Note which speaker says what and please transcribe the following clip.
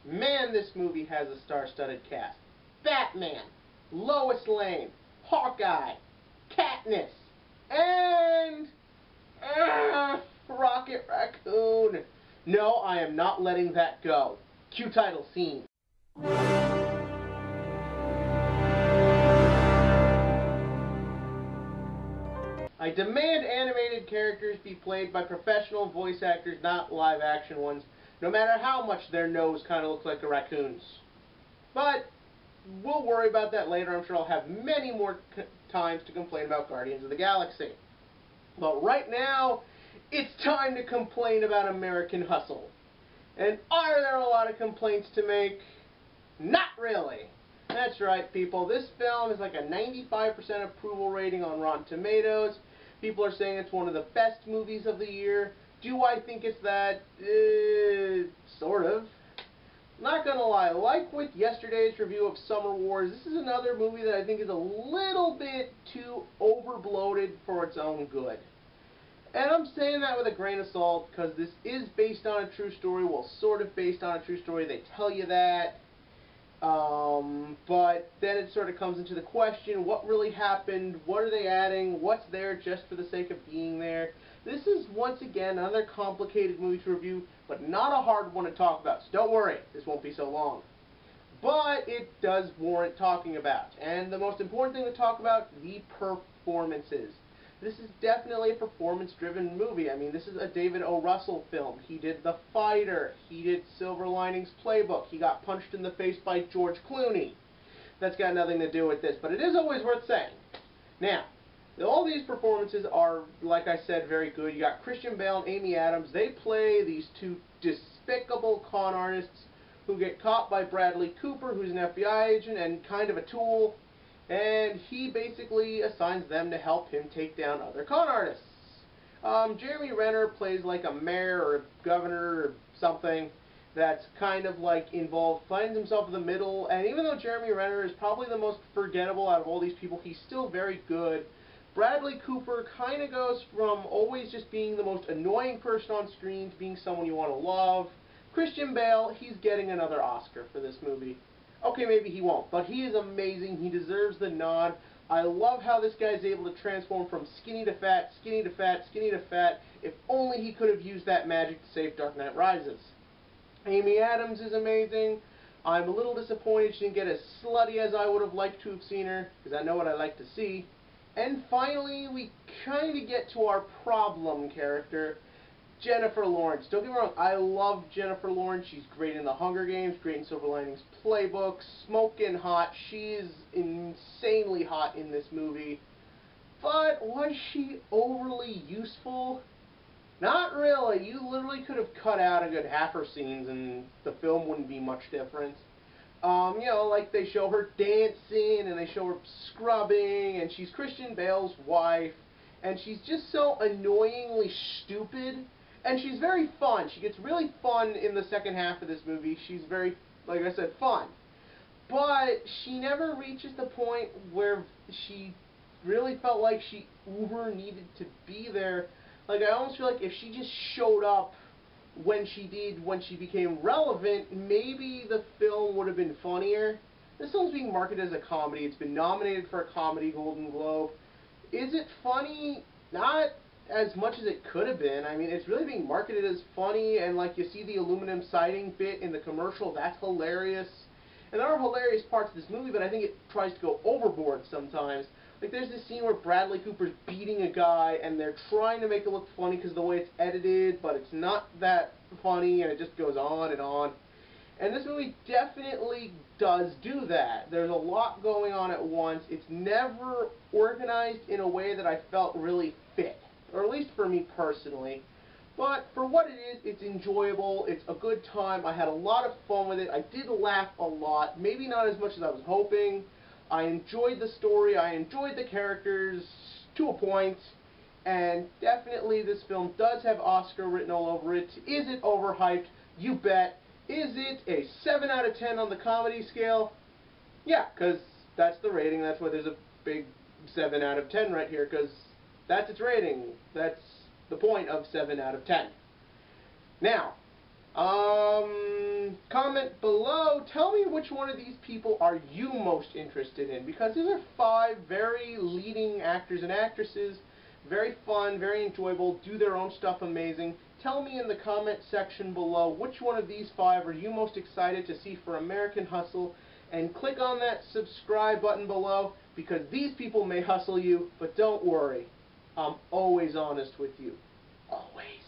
Speaker 1: Man, this movie has a star-studded cast. Batman, Lois Lane, Hawkeye, Katniss, and Rocket Raccoon. No, I am not letting that go. Cue title scene. I demand animated characters be played by professional voice actors, not live-action ones, no matter how much their nose kind of looks like a raccoon's. But we'll worry about that later. I'm sure I'll have many more times to complain about Guardians of the Galaxy. But right now, it's time to complain about American Hustle. And are there a lot of complaints to make? Not really. That's right, people. This film is like a 95% approval rating on Rotten Tomatoes. People are saying it's one of the best movies of the year. Do I think it's that? Sort of. Not gonna lie, like with yesterday's review of Summer Wars, this is another movie that I think is a little bit too over-bloated for its own good. And I'm saying that with a grain of salt, because this is based on a true story, well, sort of based on a true story, they tell you that. But then it sort of comes into the question, what really happened, what are they adding, what's there just for the sake of being there. This is, once again, another complicated movie to review, but not a hard one to talk about, so don't worry, this won't be so long. But it does warrant talking about, and the most important thing to talk about, the performances. This is definitely a performance-driven movie. I mean, this is a David O. Russell film. He did The Fighter. He did Silver Linings Playbook. He got punched in the face by George Clooney. That's got nothing to do with this, but it is always worth saying. Now, all these performances are, like I said, very good. You got Christian Bale and Amy Adams. They play these two despicable con artists who get caught by Bradley Cooper, who's an FBI agent and kind of a tool. And he basically assigns them to help him take down other con artists. Jeremy Renner plays like a mayor or a governor or something that's kind of like involved, finds himself in the middle, and even though Jeremy Renner is probably the most forgettable out of all these people, he's still very good. Bradley Cooper kind of goes from always just being the most annoying person on screen to being someone you want to love. Christian Bale, he's getting another Oscar for this movie. Okay, maybe he won't, but he is amazing. He deserves the nod. I love how this guy is able to transform from skinny to fat, skinny to fat, skinny to fat. If only he could have used that magic to save Dark Knight Rises. Amy Adams is amazing. I'm a little disappointed she didn't get as slutty as I would have liked to have seen her, because I know what I like to see. And finally, we kind of get to our problem character, Jennifer Lawrence. Don't get me wrong, I love Jennifer Lawrence. She's great in The Hunger Games, great in Silver Linings Playbook, smoking hot. She is insanely hot in this movie. But was she overly useful? Not really. You literally could have cut out a good half her scenes and the film wouldn't be much different. You know, like they show her dancing and they show her scrubbing, and she's Christian Bale's wife, and she's just so annoyingly stupid. And she's very fun. She gets really fun in the second half of this movie. She's very, like I said, fun. But she never reaches the point where she really felt like she uber needed to be there. Like, I almost feel like if she just showed up when she did, when she became relevant, maybe the film would have been funnier. This film's being marketed as a comedy. It's been nominated for a Comedy Golden Globe. Is it funny? Not as much as it could have been. I mean, it's really being marketed as funny, and like you see the aluminum siding bit in the commercial, that's hilarious. And there are hilarious parts of this movie, but I think it tries to go overboard sometimes. Like, there's this scene where Bradley Cooper's beating a guy, and they're trying to make it look funny because of the way it's edited, but it's not that funny, and it just goes on and on. And this movie definitely does do that. There's a lot going on at once. It's never organized in a way that I felt really fit, or at least for me personally. But for what it is, it's enjoyable. It's a good time. I had a lot of fun with it. I did laugh a lot. Maybe not as much as I was hoping. I enjoyed the story. I enjoyed the characters to a point. And definitely this film does have Oscar written all over it. Is it overhyped? You bet. Is it a 7 out of 10 on the comedy scale? Yeah, because that's the rating. That's why there's a big 7 out of 10 right here, because that's its rating. That's the point of 7 out of 10. Now, comment below. Tell me which one of these people are you most interested in, because these are 5 very leading actors and actresses. Very fun, very enjoyable, do their own stuff amazing. Tell me in the comment section below which one of these 5 are you most excited to see for American Hustle, and click on that subscribe button below, because these people may hustle you, but don't worry, I'm always honest with you. Always.